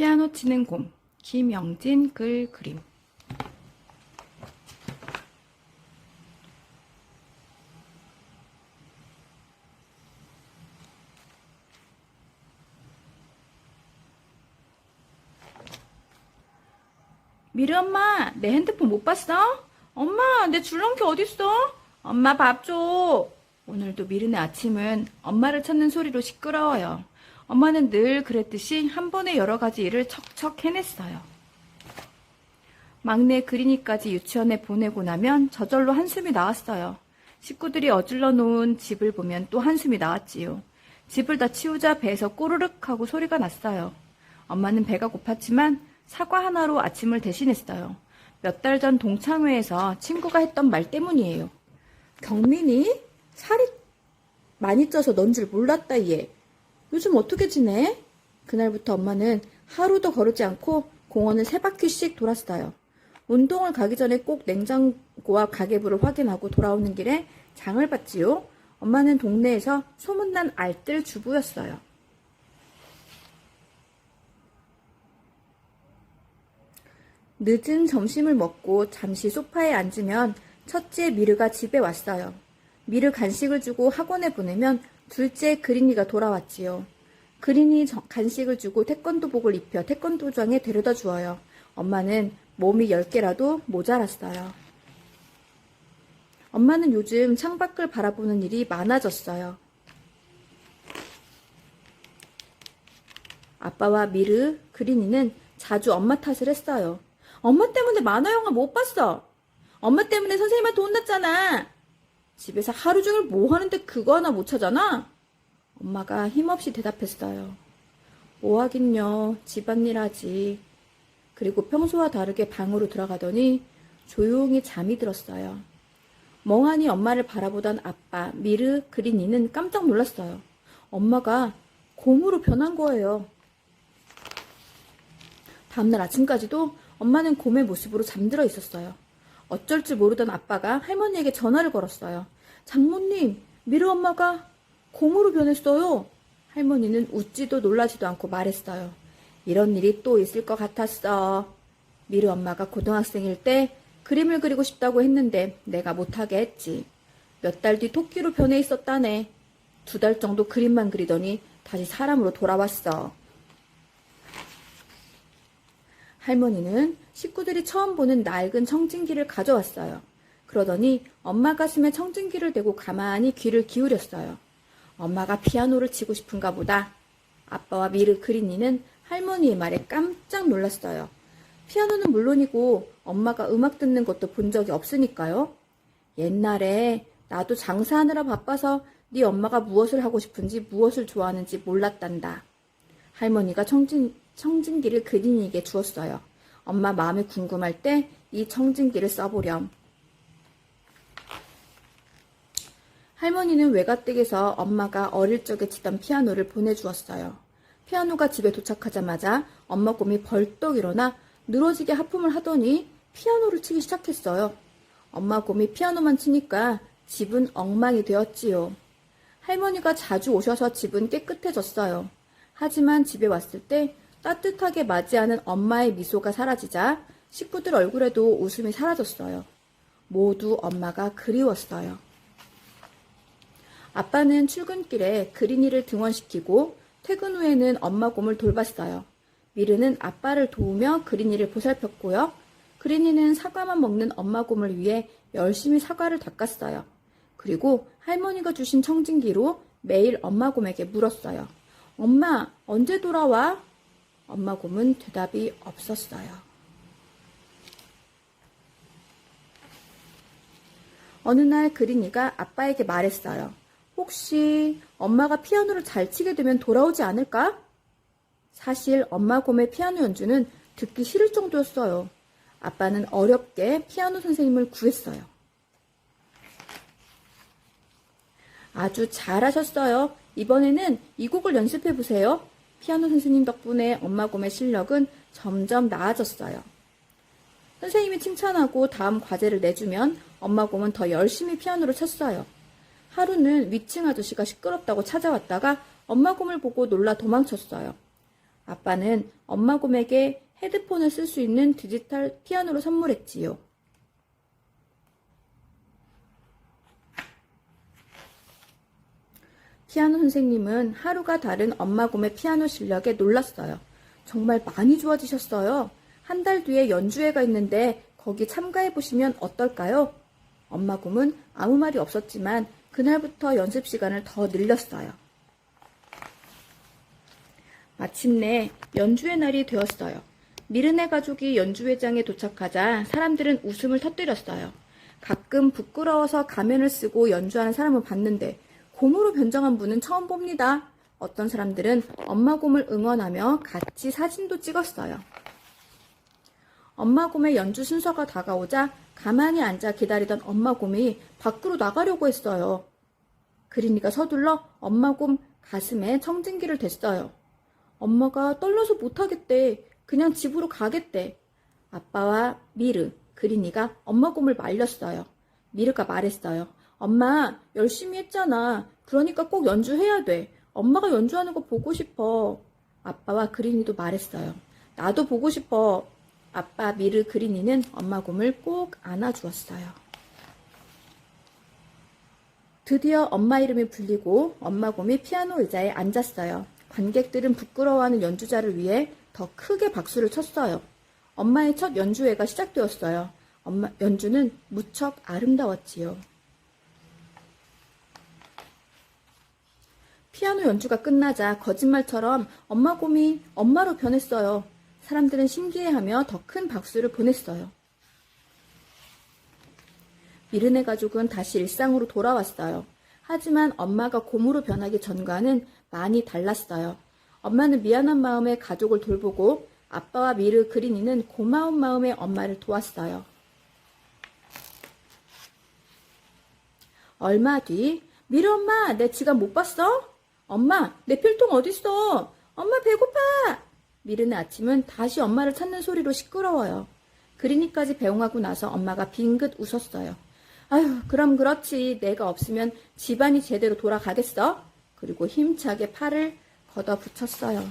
피아노 치는 곰, 김영진 글 그림. 미르 엄마, 내 핸드폰 못 봤어? 엄마, 내 줄넘기 어딨어? 엄마 밥 줘. 오늘도 미르네 아침은 엄마를 찾는 소리로 시끄러워요. 엄마는 늘 그랬듯이 한 번에 여러 가지 일을 척척 해냈어요. 막내 그린이까지 유치원에 보내고 나면 저절로 한숨이 나왔어요. 식구들이 어질러 놓은 집을 보면 또 한숨이 나왔지요. 집을 다 치우자 배에서 꼬르륵 하고 소리가 났어요. 엄마는 배가 고팠지만 사과 하나로 아침을 대신했어요. 몇 달 전 동창회에서 친구가 했던 말 때문이에요. 경민이? 살이 많이 쪄서 넌 줄 몰랐다 얘. 요즘 어떻게 지내? 그날부터 엄마는 하루도 거르지 않고 공원을 3바퀴씩 돌았어요. 운동을 가기 전에 꼭 냉장고와 가계부를 확인하고 돌아오는 길에 장을 봤지요. 엄마는 동네에서 소문난 알뜰 주부였어요. 늦은 점심을 먹고 잠시 소파에 앉으면 첫째 미르가 집에 왔어요. 미르 간식을 주고 학원에 보내면 둘째 그린이가 돌아왔지요. 그린이 간식을 주고 태권도복을 입혀 태권도장에 데려다 주어요. 엄마는 몸이 10개라도 모자랐어요. 엄마는 요즘 창밖을 바라보는 일이 많아졌어요. 아빠와 미르, 그린이는 자주 엄마 탓을 했어요. 엄마 때문에 만화 영화 못 봤어. 엄마 때문에 선생님한테 혼났잖아. 집에서 하루 종일 뭐 하는데 그거 하나 못 찾아나? 엄마가 힘없이 대답했어요. 뭐 하긴요. 집안일 하지. 그리고 평소와 다르게 방으로 들어가더니 조용히 잠이 들었어요. 멍하니 엄마를 바라보던 아빠, 미르, 그린이는 깜짝 놀랐어요. 엄마가 곰으로 변한 거예요. 다음날 아침까지도 엄마는 곰의 모습으로 잠들어 있었어요. 어쩔 줄 모르던 아빠가 할머니에게 전화를 걸었어요. 장모님, 미르 엄마가 곰으로 변했어요. 할머니는 웃지도 놀라지도 않고 말했어요. 이런 일이 또 있을 것 같았어. 미르 엄마가 고등학생일 때 그림을 그리고 싶다고 했는데 내가 못하게 했지. 몇 달 뒤 토끼로 변해 있었다네. 2달 정도 그림만 그리더니 다시 사람으로 돌아왔어. 할머니는 식구들이 처음 보는 낡은 청진기를 가져왔어요. 그러더니 엄마 가슴에 청진기를 대고 가만히 귀를 기울였어요. 엄마가 피아노를 치고 싶은가 보다. 아빠와 미르 그린이는 할머니의 말에 깜짝 놀랐어요. 피아노는 물론이고 엄마가 음악 듣는 것도 본 적이 없으니까요. 옛날에 나도 장사하느라 바빠서 네 엄마가 무엇을 하고 싶은지 무엇을 좋아하는지 몰랐단다. 할머니가 청진기를 그린이에게 주었어요. 엄마 마음이 궁금할 때 이 청진기를 써보렴. 할머니는 외가댁에서 엄마가 어릴 적에 치던 피아노를 보내주었어요. 피아노가 집에 도착하자마자 엄마 곰이 벌떡 일어나 늘어지게 하품을 하더니 피아노를 치기 시작했어요. 엄마 곰이 피아노만 치니까 집은 엉망이 되었지요. 할머니가 자주 오셔서 집은 깨끗해졌어요. 하지만 집에 왔을 때 따뜻하게 맞이하는 엄마의 미소가 사라지자 식구들 얼굴에도 웃음이 사라졌어요. 모두 엄마가 그리웠어요. 아빠는 출근길에 그린이를 등원시키고 퇴근 후에는 엄마 곰을 돌봤어요. 미르는 아빠를 도우며 그린이를 보살폈고요. 그린이는 사과만 먹는 엄마 곰을 위해 열심히 사과를 닦았어요. 그리고 할머니가 주신 청진기로 매일 엄마 곰에게 물었어요. 엄마, 언제 돌아와? 엄마 곰은 대답이 없었어요. 어느 날 그린이가 아빠에게 말했어요. 혹시 엄마가 피아노를 잘 치게 되면 돌아오지 않을까? 사실 엄마 곰의 피아노 연주는 듣기 싫을 정도였어요. 아빠는 어렵게 피아노 선생님을 구했어요. 아주 잘하셨어요. 이번에는 이 곡을 연습해보세요. 피아노 선생님 덕분에 엄마 곰의 실력은 점점 나아졌어요. 선생님이 칭찬하고 다음 과제를 내주면 엄마 곰은 더 열심히 피아노를 쳤어요. 하루는 위층 아저씨가 시끄럽다고 찾아왔다가 엄마 곰을 보고 놀라 도망쳤어요. 아빠는 엄마 곰에게 헤드폰을 쓸 수 있는 디지털 피아노를 선물했지요. 피아노 선생님은 하루가 다른 엄마 곰의 피아노 실력에 놀랐어요. 정말 많이 좋아지셨어요. 한 달 뒤에 연주회가 있는데 거기 참가해 보시면 어떨까요? 엄마 곰은 아무 말이 없었지만 그날부터 연습 시간을 더 늘렸어요. 마침내 연주회 날이 되었어요. 미르네 가족이 연주회장에 도착하자 사람들은 웃음을 터뜨렸어요. 가끔 부끄러워서 가면을 쓰고 연주하는 사람을 봤는데 곰으로 변장한 분은 처음 봅니다. 어떤 사람들은 엄마 곰을 응원하며 같이 사진도 찍었어요. 엄마 곰의 연주 순서가 다가오자 가만히 앉아 기다리던 엄마 곰이 밖으로 나가려고 했어요. 그린이가 서둘러 엄마 곰 가슴에 청진기를 댔어요. 엄마가 떨려서 못하겠대. 그냥 집으로 가겠대. 아빠와 미르, 그린이가 엄마 곰을 말렸어요. 미르가 말했어요. 엄마, 열심히 했잖아. 그러니까 꼭 연주해야 돼. 엄마가 연주하는 거 보고 싶어. 아빠와 그린이도 말했어요. 나도 보고 싶어. 아빠, 미르, 그린이는 엄마 곰을 꼭 안아주었어요. 드디어 엄마 이름이 불리고 엄마 곰이 피아노 의자에 앉았어요. 관객들은 부끄러워하는 연주자를 위해 더 크게 박수를 쳤어요. 엄마의 첫 연주회가 시작되었어요. 연주는 무척 아름다웠지요. 피아노 연주가 끝나자 거짓말처럼 엄마 곰이 엄마로 변했어요. 사람들은 신기해하며 더 큰 박수를 보냈어요. 미르네 가족은 다시 일상으로 돌아왔어요. 하지만 엄마가 곰으로 변하기 전과는 많이 달랐어요. 엄마는 미안한 마음에 가족을 돌보고 아빠와 미르, 그린이는 고마운 마음에 엄마를 도왔어요. 얼마 뒤, 미르 엄마, 내 지갑 못 봤어? 엄마, 내 필통 어딨어? 엄마 배고파! 미르네 아침은 다시 엄마를 찾는 소리로 시끄러워요. 그린이까지 배웅하고 나서 엄마가 빙긋 웃었어요. 아휴, 그럼 그렇지. 내가 없으면 집안이 제대로 돌아가겠어? 그리고 힘차게 팔을 걷어붙였어요.